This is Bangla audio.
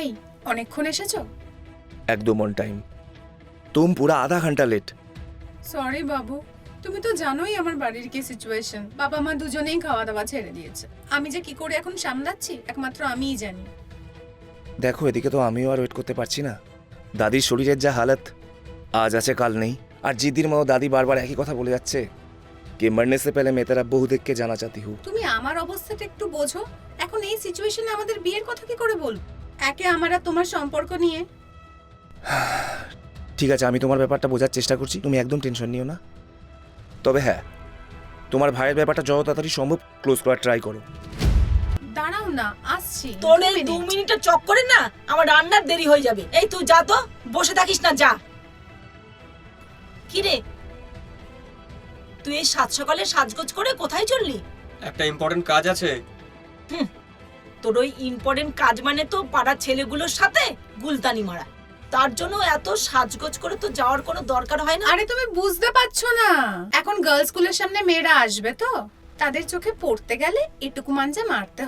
এই অনেকক্ষণ এসেছো? एकदम ऑन टाइम। तुम पूरा आधा घंटा लेट। সরি বাবু, তুমি তো জানোই আমার বাড়ির কি সিচুয়েশন। বাবা মা দুজনেই খাওয়া দাওয়া ছেড়ে দিয়েছে। আমি যে কি করে এখন সামলাচ্ছি একমাত্র আমিই জানি। দেখো এদিকে তো আমিও আর ওয়েট করতে পারছি না। দাদির শরীরের যা হালত, আজ আছে কাল নেই। আর জিদ্দির মাও দাদি বারবার একই কথা বলে যাচ্ছে कि मरने से पहले मैं तेरा बहु देख के जाना चाहती हूँ। তুমি আমার অবস্থাটা একটু বোঝো। এখন এই সিচুয়েশনে আমাদের বিয়ের কথা কি করে বলবো? একে আমার আর তোমার সম্পর্ক নিয়ে। ঠিক আছে, আমি তোমার ব্যাপারটা বোঝার চেষ্টা করছি, তুমি একদম টেনশন নিও না। তবে হ্যাঁ, তোমার ভাইয়ের ব্যাপারটা যত তাড়াতাড়ি সম্ভব ক্লোজ করার ট্রাই করো। দাঁড়াও না, আসছি। তোর এই 2 মিনিটের চক্করে না আমার রান্নার দেরি হয়ে যাবে। এই তুই যা তো, বসে থাকিস না, যা। কি রে, তুই এই সাত সকালে সাজগোজ করে কোথায় চললি? একটা ইম্পর্টেন্ট কাজ আছে। তোর ওই ইম্পর্টেন্ট কাজ মানে তো পাড়ার ছেলেগুলোর সাথে গুলতানি মারা। তার জন্য এত সাজগোজ করে তো যাওয়ার কোনো দরকার হয় না। আরে তুমি বুঝতে পারছো না, এখন গার্লস স্কুলের সামনে মেয়েরা আসবে তো তাদের চোখে পড়তে গেলে এটুকু মানজা মারতে হবে।